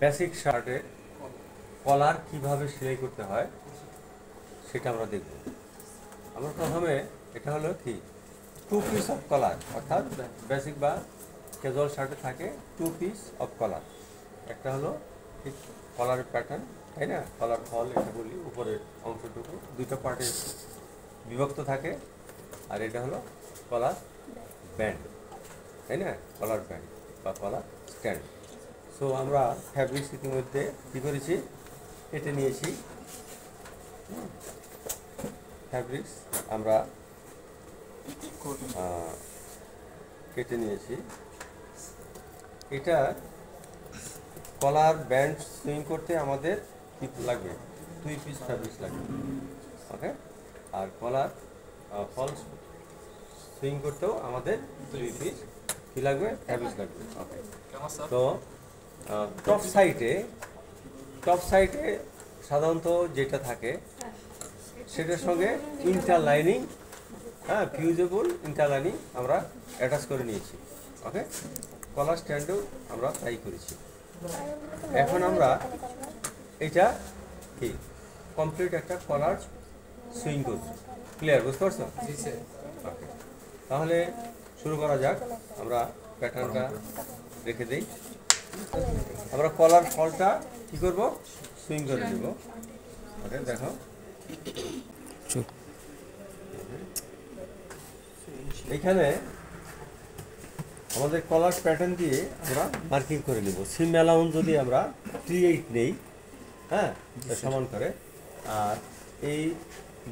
Basic শার্টে কলার কিভাবে সেলাই করতে হয় সেটা আমরা দেখব। আমরা প্রথমে এটা হলো কি 2 পিস অফ কলার, অর্থাৎ বেসিক বা ক্যাজুয়াল শার্টে থাকে 2 পিস অফ কলার। একটা হলো ঠিক কলারের প্যাটার্ন, তাই না, কলার ফল এটা বলি, উপরের অংশটুকু দুইটা পার্টে বিভক্ত থাকে। আর এটা হলো কলার ব্যান্ড, তাই না, কলার ব্যান্ড বা কলার স্ট্যান্ড। সো আমরা ফ্যাব্রিক্স ইতিমধ্যে কী করেছি, কেটে নিয়েছি। ফ্যাব্রিক্স আমরা কেটে নিয়েছি। এটা কলার ব্যান্ড সুইং করতে আমাদের কি লাগবে, 2 পিস ফ্যাব্রিক্স লাগবে, ওকে। আর কলার ফলস সুইং করতেও আমাদের 2 পিস কি লাগবে, ফ্যাব্রিক্স লাগবে, ওকে। তো টপ সাইডে সাধারণত যেটা থাকে সেটার সঙ্গে ইন্টারলাইনিং, ফিউজেবল ইন্টারলাইনিং আমরা অ্যাটাচ করে নিয়েছি, ওকে। কলার স্ট্যান্ডও আমরা তাই করেছি। এখন আমরা এটা কি কমপ্লিট একটা কলার সুইং করব। ক্লিয়ার, বুঝতে পারছো? ওকে, তাহলে শুরু করা যাক। আমরা প্যাটার্নটা রেখে দিই। আমরা কলার ফলটা কি করব, সুইং করে দেব, ওকে। দেখো এখানে আমাদের কলার প্যাটার্ন দিয়ে আমরা মার্কিং করে নেব। সিম অ্যালাউন্স যদি আমরা 3/8 নেই, সমান করে। আর এই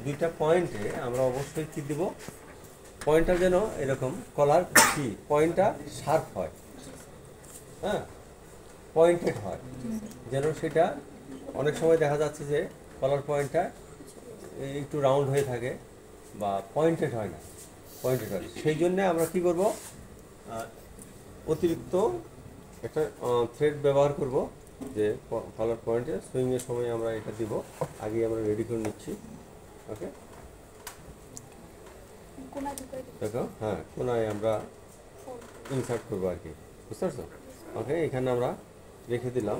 দুইটা পয়েন্টে আমরা অবশ্যই কী দেব, পয়েন্টটা যেন এরকম কলার কি পয়েন্টটা শার্প হয়, পয়েন্টেড হয়, যেন সেটা অনেক সময় দেখা যাচ্ছে যে কলার পয়েন্টটা একটু রাউন্ড হয়ে থাকে বা পয়েন্টেড হয় না, পয়েন্টেড হয়। সেই জন্যে আমরা কি করব, অতিরিক্ত একটা থ্রেড ব্যবহার করব, যে কলার পয়েন্টে সুইংয়ের সময় আমরা এটা দিব। আগে আমরা রেডি করে নিচ্ছি, ওকে। দেখো, কোনায় আমরা ইনসার্ট করবো আর কি, বুঝতে পারছো? ওকে, এখানে আমরা রেখে দিলাম।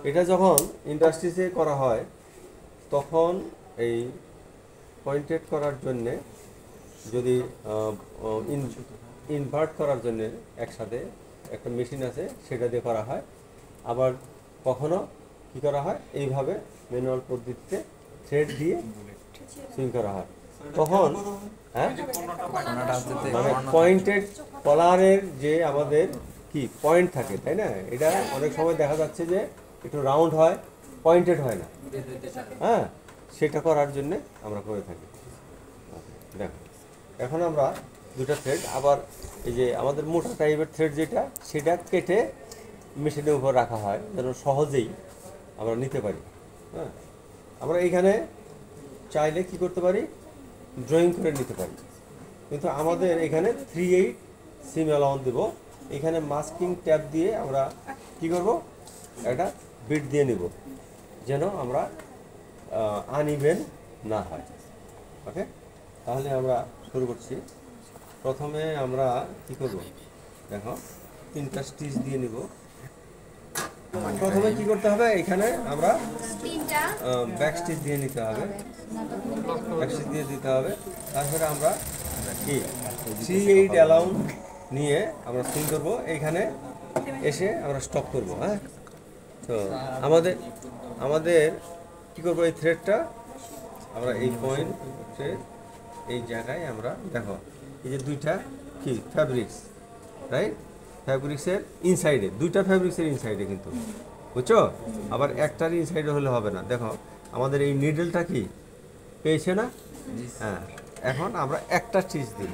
এটা যখন ইন্ডাস্ট্রিতে করা হয় তখন এই পয়েন্টেড করার জন্যে, যদি ইনভার্ট করার জন্যে একসাথে একটা মেশিন আছে, সেটা দিয়ে করা হয়। আবার কখনো কি করা হয়, এইভাবে ম্যানুয়াল পদ্ধতিতে থ্রেড দিয়ে সুইং করা হয়। তখন মানে পয়েন্টেড কলারের যে আমাদের কি পয়েন্ট থাকে, তাই না, এটা অনেক সময় দেখা যাচ্ছে যে একটু রাউন্ড হয়, পয়েন্টেড হয় না, সেটা করার জন্যে আমরা করে থাকি। দেখো এখন আমরা দুটা থ্রেড, আবার এই যে আমাদের মোটা টাইপের থ্রেড যেটা, সেটা কেটে মেশিনের উপর রাখা হয় যেন সহজেই আমরা নিতে পারি। আমরা এইখানে চাইলে কি করতে পারি, ড্রয়িং করে নিতে পারি, কিন্তু আমাদের এখানে 3/8 সিম অ্যালাউন্স দেব। এখানে মাস্কিং ট্যাপ দিয়ে আমরা কি করব, একটা বিট দিয়ে নিব যেন আমরা আনইভেন না হয়, ওকে। তাহলে আমরা শুরু করছি। প্রথমে আমরা কি করব, দেখো 3টা স্টিচ দিয়ে নিব। প্রথমে কি করতে হবে, এখানে আমরা ব্যাক স্টিচ দিয়ে নিতে হবে, ব্যাক স্টিচ দিয়ে দিতে হবে। তারপরে আমরা কি 3/8 অ্যালাউন্স নিয়ে আমরা সুইং করব। এইখানে এসে আমরা স্টপ করব। তো আমাদের কি করব, এই থ্রেডটা আমরা এই পয়েন্টে এই জায়গায় আমরা দেখো এই যে দুইটা কি ফ্যাব্রিক্স, রাইট, ফ্যাব্রিক্সের ইনসাইডে, দুইটা ফ্যাব্রিক্সের ইনসাইডে কিন্তু, বুঝছো? আবার একটার ইনসাইডে হলে হবে না। দেখো আমাদের এই নিডলটা কি পেয়েছে না, এখন আমরা একটা স্টিচ দিব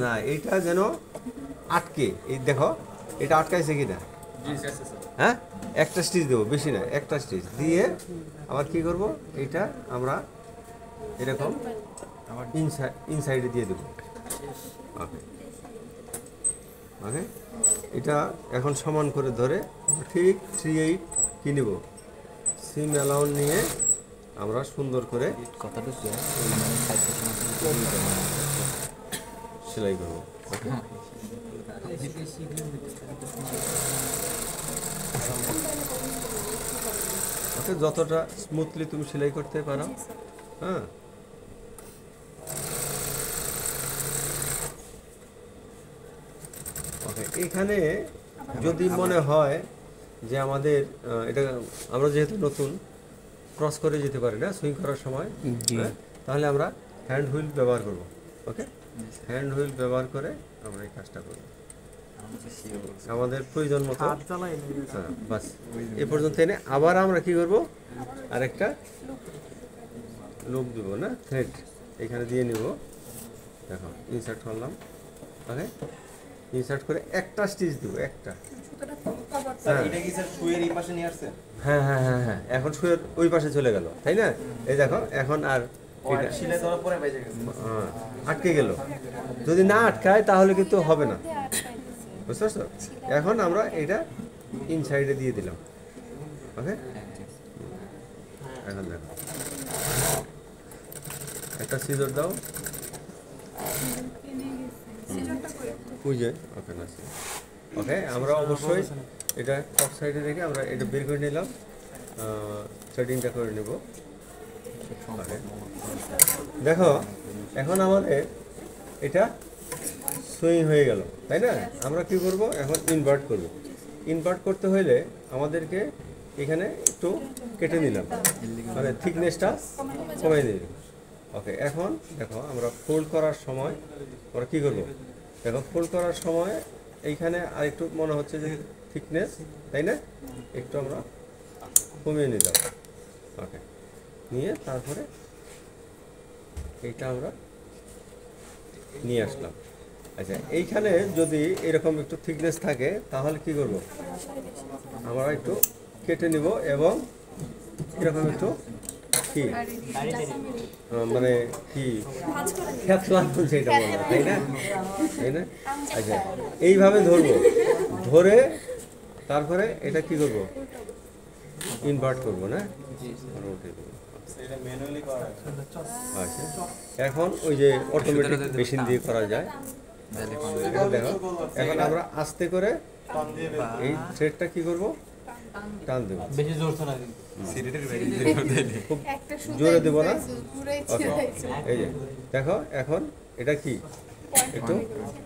না, এইটা যেন আটকে, এই দেখো এটা আটকাইছে কিনা, একটা স্টিচ দেবো, বেশি না, একটা স্টিচ দিয়ে আবার কি করব, এইটা আমরা এরকম ইনসাইডে দিয়ে দেবো, ওকে। ওকে, এটা এখন সমান করে ধরে ঠিক 3/8 কি নেব, সিম অ্যালাউন্স নিয়ে আমরা সেলাই করবো। ওকে, যতটা স্মুথলি তুমি সেলাই করতে পারো। হ্যাঁ, ওকে। এখানে যদি মনে হয় যে আমাদের এটা আমরা যেহেতু নতুন ক্রস করে যেতে পারি না সুইং করার সময়, তাহলে আমরা হ্যান্ড হুইল ব্যবহার করব। ওকে, হ্যান্ড হুইল ব্যবহার করে আমরা এই কাজটা করব আমাদের প্রয়োজন মতো। হ্যাঁ, বাস এ পর্যন্ত এনে আবার আমরা কি করব, আরেকটা লুপ দেবো না, থ্রেড এখানে দিয়ে নিব। দেখো ইনসার্ট করলাম। ওকে, ইনসার্ট করে একটা স্টিচ দেব, একটা। হ্যাঁ হ্যাঁ হ্যাঁ হ্যাঁ, এখন শুয়ের ওই পাশে চলে গেল, তাই না? এই দেখো এখন আর আটকে গেল। যদি না আটকায় তাহলে কিন্তু হবে না, বুঝতে পারছো? এখন আমরা এটা ইনসাইডে দিয়ে দিলাম। ওকে, এখন দেখো একটা সিজর দাও। ওই যে ওকে না, ওকে। আমরা অবশ্যই এটা টপ সাইডে রেখে আমরা এটা বের করে নিলাম, থ্রেডিংটা করে নেব। দেখো এখন আমাদের এটা সুইং হয়ে গেল, তাই না? আমরা কি করব, এখন ইনভার্ট করব। ইনভার্ট করতে হলে আমাদেরকে এখানে একটু কেটে নিলাম, মানে থিকনেসটা কমিয়ে দিলাম। ওকে, এখন দেখো আমরা ফোল্ড করার সময় আমরা কী করব, দেখো ফোল্ড করার সময় এইখানে আর একটু মনে হচ্ছে যে থিকনেস, তাই না? একটু আমরা কমিয়ে নিলাম। ওকে, নিয়ে তারপরে এইটা আমরা নিয়ে আসলাম। আচ্ছা, এইখানে যদি এরকম একটু থিকনেস থাকে তাহলে কি করব, আমরা একটু কেটে নিব এবং এরকম একটু কি মানে কি খেতলাম সেটা বলে, তাই না? তাই না? আচ্ছা, এইভাবে ধরবো, ধরে তারপরে এটা কি করব, ইনভার্ট করব না, উঠে দেবো। আচ্ছা, এখন ওই যে অটোমেটিক মেশিন দিয়ে করা যায়। দেখো এখন আমরা আস্তে করে এই থ্রেডটা কি করব, টান দেব, বেশি জোর না, খুব জোরে দেবো না। ওকে, এই যে দেখো এখন এটা কি একটু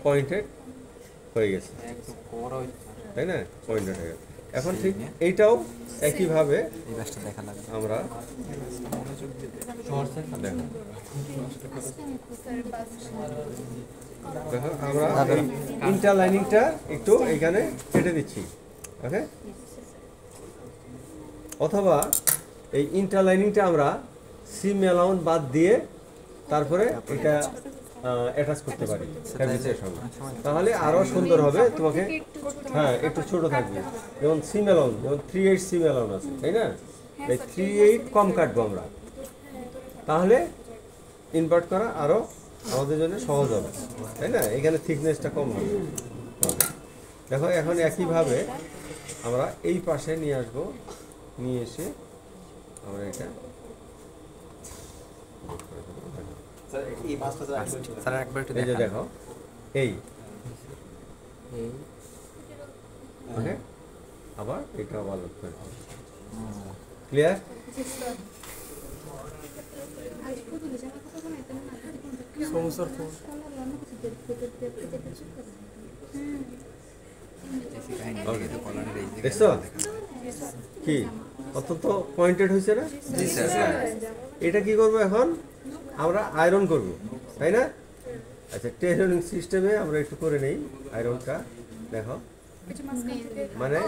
পয়েন্টেড হয়ে গেছে, তাই না? পয়েন্টেড হয়ে গেছে। এখন ঠিক এইটাও একইভাবে আমরা দেখো আমরা ইন্টার লাইনিংটা একটু এখানে কেটে দিচ্ছি। ওকে, অথবা এই ইন্টার লাইনিংটা আমরা সিম অ্যালাউন্স বাদ দিয়ে তারপরে এটা অ্যাটাচ করতে পারি ফ্যাব্রিকের সঙ্গে, তাহলে আরও সুন্দর হবে। তোমাকে হ্যাঁ একটু ছোট থাকবে, যেমন সিম অ্যালাউন্স, যেমন 3/8 সিম অ্যালাউন্স আছে, তাই না? এই 3/8 কম কাটবো আমরা, তাহলে ইনভার্ট করা আরও আমাদের জন্য সহজ হবে, তাই না? এখানে থিকনেসটা কম হবে। দেখো এখন একইভাবে আমরা এই পাশে নিয়ে আসবো, নিয়ে এসে আমরা এটা এই যে দেখো এই ওকে, আবার এটা আবার লক্ষ্য ক্লিয়ার। দেখছো কি অত্যন্ত পয়েন্টেড হয়েছে না? এটা কি করবো এখন, আমরা আয়রন করব, তাই না? আচ্ছা, টেলরিং সিস্টেমে আমরা একটু করে নেই আয়রনটা। দেখো মানে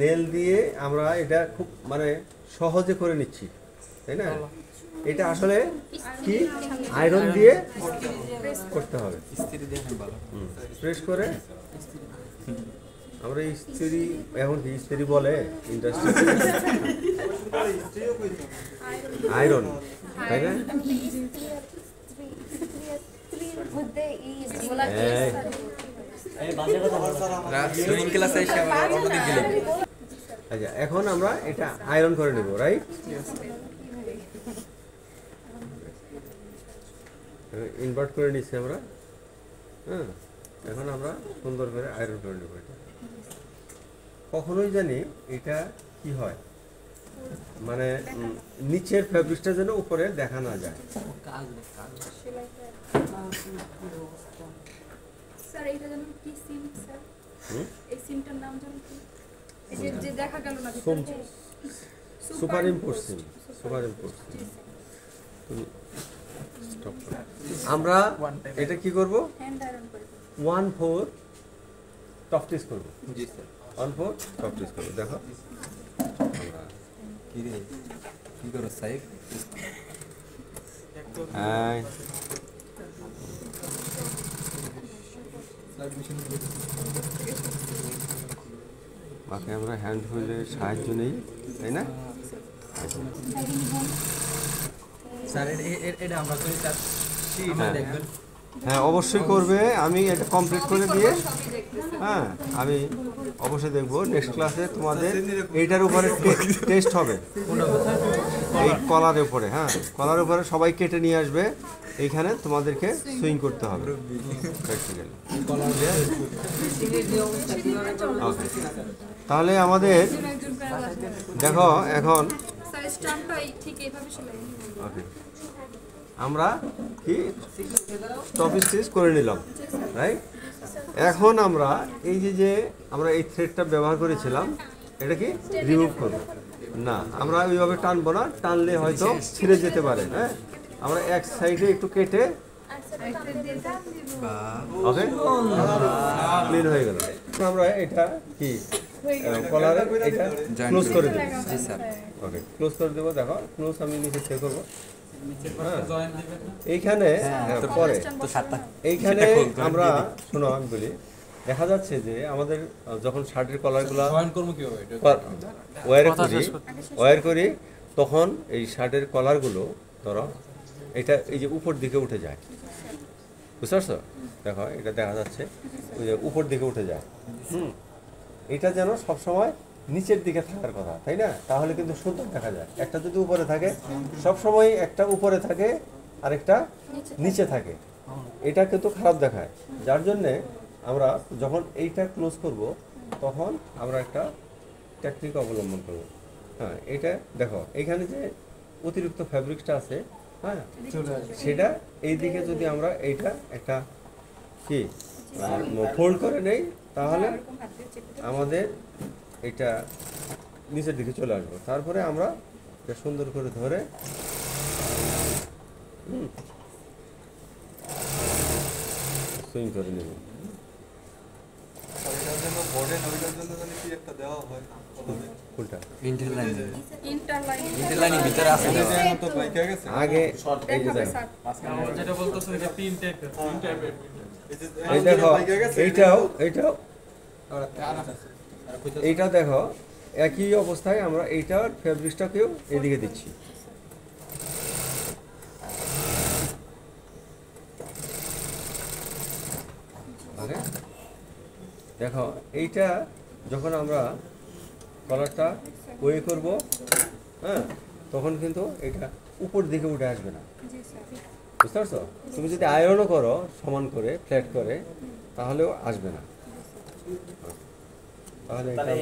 নেল দিয়ে আমরা এটা খুব মানে সহজে করে নিচ্ছি, তাই না? এটা আসলে কি আয়রন দিয়ে করতে হবে, প্রেস করে আমরা ইস্ত্রি, এখন কি ইস্ত্রি বলে ইন্ডাস্ট্রি, আয়রন, তাই না? আচ্ছা, এখন আমরা এটা আয়রন করে নেব, রাইট? ইনভার্ট করে নিচ্ছি আমরা হ্যাঁ, এখন আমরা সুন্দর করে আয়রন করে নেব। এটা কখনোই জানি এটা কি হয়, মানে নিচের ফ্যাব্রিকটা যেন উপরে দেখা না যায়। স্যার এইটা যেন কি সিম স্যার? এই সিমটার নাম যেন কি? এই যে দেখা গেল না ভিতরে। সুপার ইম্পোর্ট সিম, সুপার ইম্পোর্ট সিম। স্টপ করো। আমরা এটা কি করব? হ্যান্ড আয়রন করে 1/4 টপ টেস্ট করব। জি স্যার। 1/4 টপ টেস্ট করব। দেখো আমরা কি রে কি করো সাহেব? হ্যাঁ, বাকি আমরা হ্যান্ড হুইলের সাহায্য নেই, তাই না? স্যার এটা আমরা করে চাচ্ছি দেখবেন। হ্যাঁ, অবশ্যই করবে। আমি এটা কমপ্লিট করে দিয়ে, হ্যাঁ, আমি অবশ্যই দেখব। নেক্সট ক্লাসে তোমাদের এইটার উপরে টেস্ট হবে, এই কলারের উপরে। হ্যাঁ, কলারের উপরে সবাই কেটে নিয়ে আসবে, এইখানে তোমাদেরকে সুইং করতে হবে প্র্যাকটিক্যালি। তাহলে আমাদের দেখো এখন স্যার স্টাম্পটাই ঠিক এইভাবে সেলাই। ওকে, আমরা কি টপ স্টিচ করে নিলাম, রাইট? এখন আমরা এই যে আমরা এই থ্রেডটা ব্যবহার করেছিলাম, এটা কি রিমুভ করব না, আমরা ওইভাবে টানবো না, টানলে হয়তো ছিঁড়ে যেতে পারে। হ্যাঁ, আমরা এক সাইডে একটু কেটে, ওকে, ক্লিন হয়ে গেল। আমরা এটা কি কলারে এটা ক্লোজ করে দেবো। জি স্যার। ওকে, ক্লোজ করে দেবো। দেখো ক্লোজ আমি নিচে চেক করবো। এইখানে পরে এইখানে আমরা শোনো, আমি বলি, দেখা যাচ্ছে যে আমাদের যখন শার্টের কলারগুলো ওয়্যার করি তখন এই শার্টের কলারগুলো ধরো এটা এই যে উপর দিকে উঠে যায়, বুঝতে পারছো? দেখো এটা দেখা যাচ্ছে ওই যে উপর দিকে উঠে যায়। এটা যেন সবসময় নিচের দিকে থাকার কথা, তাই না? তাহলে কিন্তু সুন্দর দেখা যায়। একটা যদি উপরে থাকে, সবসময় একটা উপরে থাকে আর একটা নিচে থাকে, এটা কিন্তু খারাপ দেখায়। যার জন্যে আমরা যখন এইটা ক্লোজ করব তখন আমরা একটা টেকনিক অবলম্বন করব। হ্যাঁ, এটা দেখো এইখানে যে অতিরিক্ত ফ্যাব্রিকটা আছে, হ্যাঁ, সেটা এই দিকে যদি আমরা এইটা একটা কি ফোল্ড করে নেই, তাহলে আমাদের এটা নিচের দিকে চলে আসবো। তারপরে আমরা এটা সুন্দর করে ধরে সুইং করে নেব। কোনটা? ইন্টারলাইনের ভিতরে আছে আগে এই যে দেখো, যেটা বলতেছেন এটা তিন টাইপের এই দেখো এইটাও এইটাও দেখো একই অবস্থায় আমরা এইটার ফেব্রিক্সটাকেও এদিকে দিচ্ছি। দেখো এইটা যখন আমরা কলারটা ওয়ে করব, হ্যাঁ, তখন কিন্তু এটা উপর দিকে উঠে আসবে না, বুঝতে পারছো? তুমি যদি আয়রনও করো সমান করে ফ্ল্যাট করে তাহলেও আসবে না। তাহলে এটা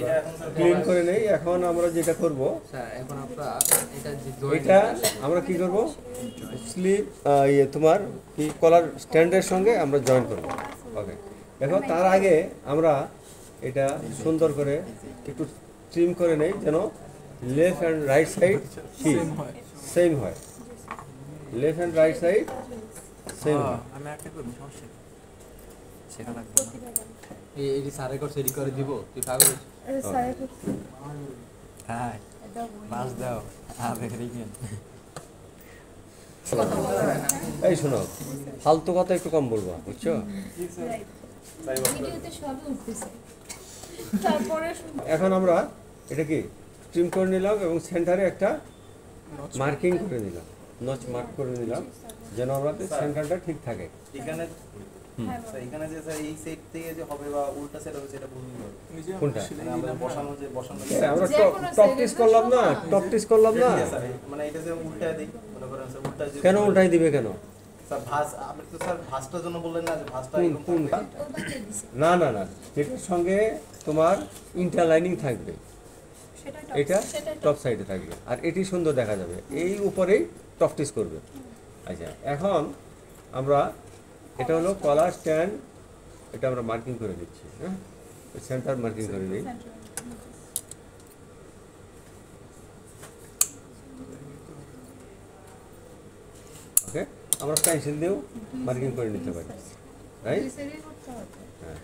ক্লিন করে নেই। এখন আমরা যেটা করব, এখন আমরা এটা আমরা কি করব, স্লিভ তোমার কি কলার স্ট্যান্ডের সঙ্গে আমরা জয়েন করব। ওকে, দেখো তার আগে আমরা এটা সুন্দর করে একটু ট্রিম করে নেই, যেন লেফট অ্যান্ড রাইট সাইড কি সেম হয়। Left and right side same হয়। আমি একটা করব, সমস্যা সেটা লাগবে এই সারে করছে এডি করে দিব, তুই পাগল? হ্যাঁ, বাস দাও দেখে গেল। এই শোনো, ফালতু কথা একটু কম বলবো, বুঝছো? এখন আমরা এটা কি ট্রিম করে নিলাম এবং সেন্টারে একটা মার্কিং করে নিলাম, নচ মার্ক করে নিলাম, যেন আমাদের সেন্টারটা ঠিক থাকে। এখানে যে স্যার এই সাইড থেকে যে হবে বা উল্টা সাইড হবে সেটা বুঝতে হবে কোনটা? মানে আমরা বসানো আমরা টপ টেস্ট করলাম না, টপ টেস্ট করলাম না, মানে এটা যে উল্টা দেই, মনে করেন স্যার উল্টা যে কেন উল্টাই দিবে কেন? স্যার ভাঁজ, আপনি তো স্যার ভাঁজটার জন্য বললেন না যে ভাঁজটা এরকম কোনটা? থাকবে? ও বাদ দিয়ে দিছে না না না, যেটার সঙ্গে তোমার ইন্টারলাইনিং থাকবে সেটাই এটা সেটাই টপ সাইডে থাকবে, আর এটি সুন্দর দেখা যাবে, এই উপরেই টপ টিচ করবে। আচ্ছা, এখন আমরা এটা হলো কলার স্ট্যান্ড, এটা আমরা মার্কিং করে দিচ্ছি, হ্যাঁ সেন্টার মার্কিং করে নিই। ওকে, আমরা পেন্সিল দিয়েও মার্কিং করে নিতে পারি, রাইট? হ্যাঁ,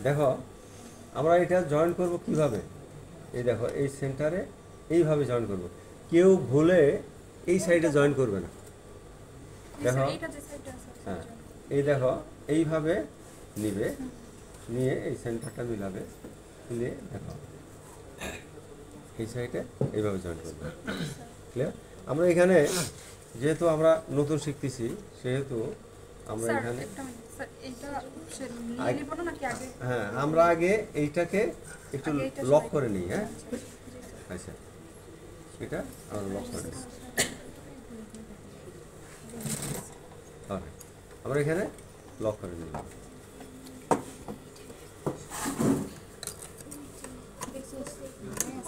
দেখো আমরা এটা জয়েন করব কিভাবে, এই দেখো এই সেন্টারে এইভাবে জয়েন করব, কেউ ভুলে এই সাইডে জয়েন করবে না। দেখো, এইটা যে সাইডটা আছে হ্যাঁ এই দেখো এইভাবে নিবে, নিয়ে এই সেন্টারটা মিলাবে, মিলিয়ে দেখো এই সাইডে এইভাবে জয়েন করবে। ক্লিয়ার? আমরা এখানে যেহেতু আমরা নতুন শিখতেছি, সেহেতু আমরা স্যার এখানে একটা মিনিট স্যার এইটা নিয়ে নিব না নাকি আগে হ্যাঁ আমরা আগে এইটাকে একটু আগে এইটা লক সবাই- করে নিই। হ্যাঁ আচ্ছা, আচ্ছা, এটা আমরা লক করে নিই। ওকে, আমরা এখানে লক করে নিলাম।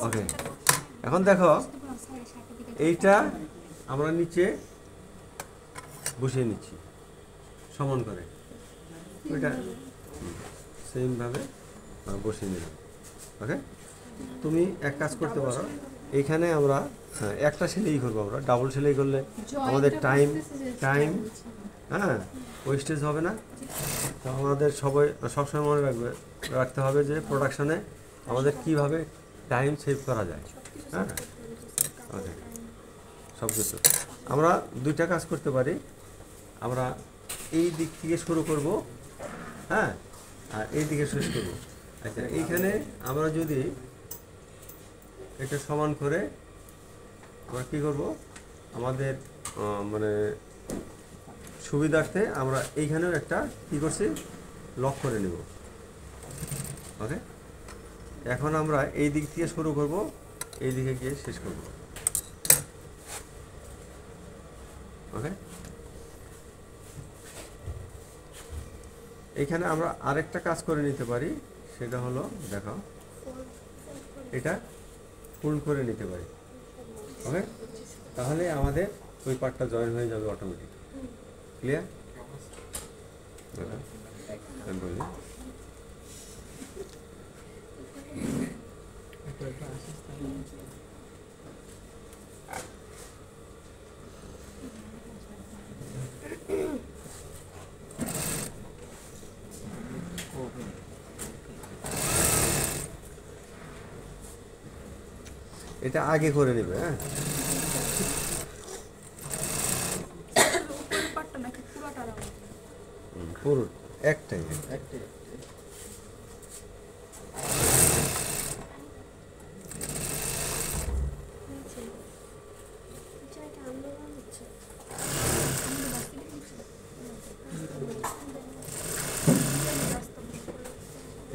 ওকে, এখন দেখো এইটা আমরা নিচে বসিয়ে নিচ্ছি সমান করে, ওইটা সেমভাবে বসিয়ে নিলাম। ওকে, তুমি এক কাজ করতে পারো, এইখানে আমরা হ্যাঁ একটা সেলাই করবো, আমরা ডাবল সেলাই করলে আমাদের টাইম হ্যাঁ ওয়েস্টেজ হবে না। তো আমাদের সবসময় মনে রাখতে হবে যে প্রোডাকশানে আমাদের কিভাবে টাইম সেভ করা যায়। হ্যাঁ ওকে, সব কিছু আমরা দুইটা কাজ করতে পারি, আমরা এই দিক থেকে শুরু করব, হ্যাঁ আর এই দিকে শেষ করব। আচ্ছা, এইখানে আমরা যদি এটা সমান করে আমরা কী করব, আমাদের মানে সুবিধার্থে আমরা এইখানেও একটা কী করছি লক করে নেব। ওকে, এখন আমরা এই দিক থেকে শুরু করব, এই দিকে গিয়ে শেষ করব। ওকে, এইখানে আমরা আরেকটা কাজ করে নিতে পারি, সেটা হলো দেখো এটা ফুল করে নিতে পারি। ওকে, তাহলে আমাদের ওই পার্টটা জয়েন হয়ে যাবে অটোমেটিক। ক্লিয়ার? আমি বলি এটা আগে করে নেবে। হ্যাঁ, উপরের পাটটা নাকি পুরোটা রাউন্ড পুরো একটাই।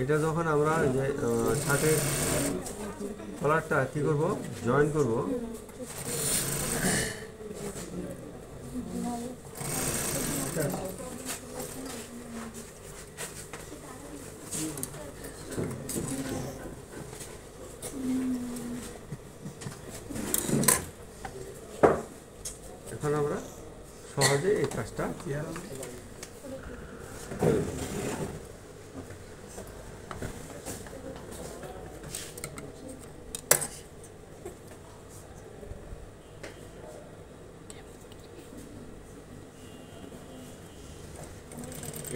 এটা যখন আমরা যে শার্টের কলারটা কী করব, জয়েন করব, এখন আমরা সহজে এই কাজটা করে দেব।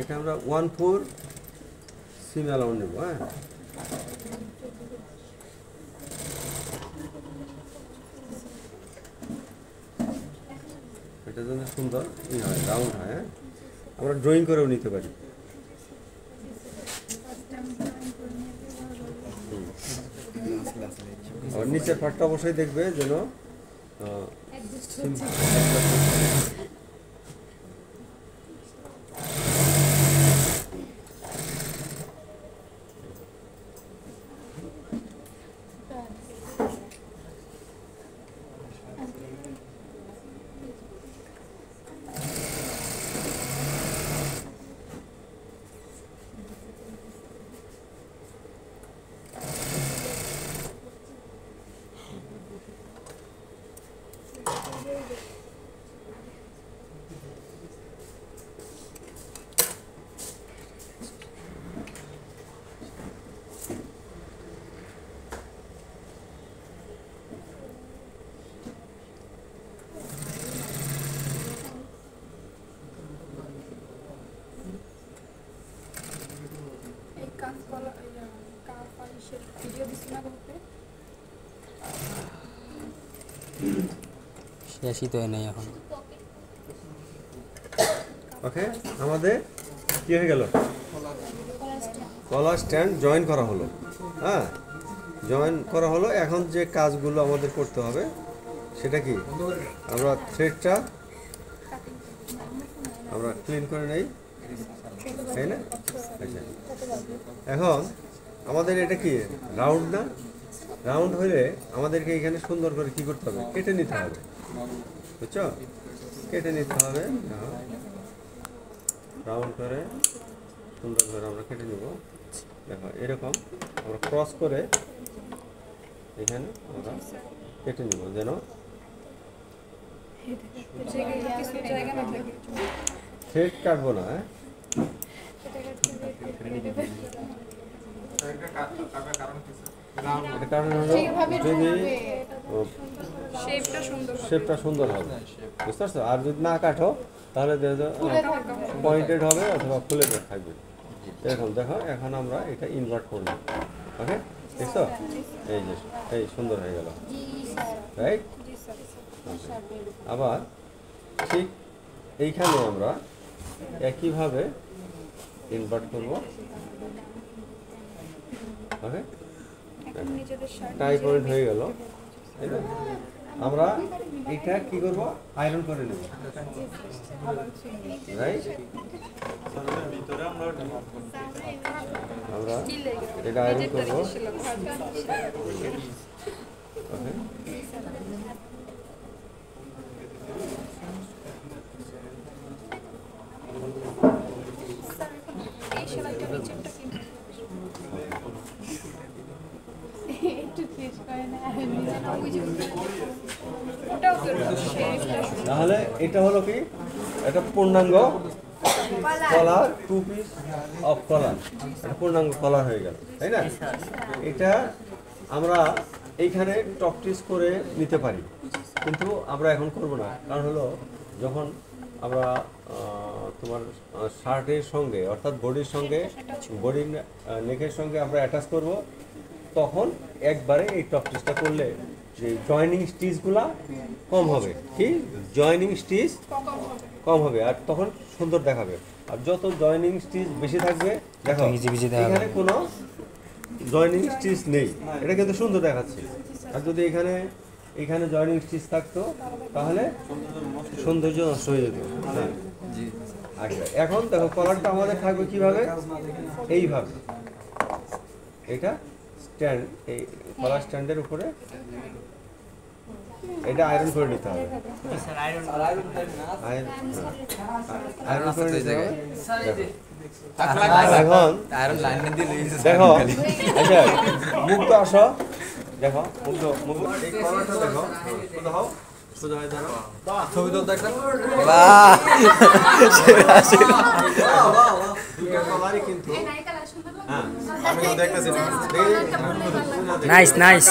এটা আমরা 1/4 সিম অ্যালাউন্ড নেব। হ্যাঁ, এটা যেন সুন্দর ই হয়, রাউন্ড হয়। হ্যাঁ, আমরা ড্রয়িং করেও নিতে পারি। আর নিচের পাটটা অবশ্যই দেখবে যেন কাঁচকলা কাপ পালিশের ভিডিও দিচ্ছি না বলতে শেষই তো নেই এখন। ওকে, আমাদের কি হয়ে গেল? কলার স্ট্যান্ড জয়েন করা হলো। হ্যাঁ, জয়েন করা হলো। এখন যে কাজগুলো আমাদের করতে হবে সেটা কি, আমরা থ্রেডটা আমরা ক্লিন করে নেই, তাই না? আচ্ছা, এখন আমাদের এটা কি রাউন্ড না? রাউন্ড হলে আমাদেরকে এখানে সুন্দর করে কি করতে হবে, কেটে নিতে হবে, বুঝছো? কেটে নিতে হবে, রাউন্ড করে সুন্দর করে আমরা কেটে নিব। দেখো এরকম আমরা ক্রস করে এখানে আমরা কেটে নিব, যেন কিছু জায়গা না থাকে থ্রেড কাটবো না। হ্যাঁ, এটা কারণ হলো যদি শেপটা সুন্দর হবে শেপটা সুন্দর হবে, বুঝতে পারছো? আর যদি না কাটো তাহলে পয়েন্টেড হবে অথবা ফুলে থাকবে। এরকম দেখো, এখন আমরা এটা ইনভার্ট করব। ওকে, দেখছো? এই যে এই সুন্দর হয়ে গেল, রাইট? আবার ঠিক এইখানে আমরা একইভাবে ইনভার্ট করব। ওকে, এখন নিজেদের শার্ট টাই পয়েন্ট হয়ে গেল, তাই না? আমরা এটা কি করব, আয়রন করে নেব, রাইট? আমরা এটা আয়রন করব। ওকে, এই সেলাইটা নিচেরটা কি একটু শেষ করে না ওই যে ওটাও তো শেপটা তাহলে এটা হলো কি, এটা পূর্ণাঙ্গ কলার, 2 পিস অফ কলার, এটা পূর্ণাঙ্গ কলার হয়ে গেল, তাই না? এটা আমরা এইখানে টপটিস করে নিতে পারি, কিন্তু আমরা এখন করব না। কারণ হলো যখন আমরা তোমার শার্টের সঙ্গে অর্থাৎ বডির সঙ্গে, বডির নেকের সঙ্গে আমরা অ্যাটাচ করব, তখন একবারে এই টপটিসটা করলে যে জয়েনিং স্টিচগুলা কম হবে। কি, জয়েনিং স্টিচ কম হবে, আর তখন সুন্দর দেখাবে। আর যত জয়েনিং স্টিচ বেশি থাকবে, দেখো এখানে কোনো জয়েনিং স্টিচ নেই, এটা কিন্তু সুন্দর দেখাচ্ছে। আর যদি এখানে জয়েনিং স্টিচ থাকতো তাহলে সৌন্দর্য নষ্ট হয়ে যেত। আচ্ছা, এখন দেখো কলারটা আমাদের থাকবে কিভাবে, এইভাবে। এটা স্ট্যান্ড, এই কলার স্ট্যান্ডের উপরে এটা আয়রন করে নিতে হবে। আয়রন করে নিতে হবে। এখন আয়রন লাইন দিয়ে দেখো, আচ্ছা মুগ্ধ আসো, দেখো মুগ্ধ এই কলারটা দেখো, সোজা হও, সোজা হয়ে দাঁড়াও, ছবি তুলতে একটা দুটো কলারই কিন্তু হ্যাঁ আমিও দেখতেছি নাইস নাইস।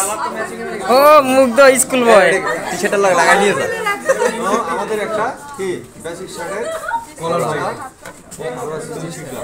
ও মুগ্ধ স্কুল বয় টি-শার্টটা লাগাই নিয়েছে। আমাদের একটা কি বেসিক শার্টের কলার আমরা শিখলাম।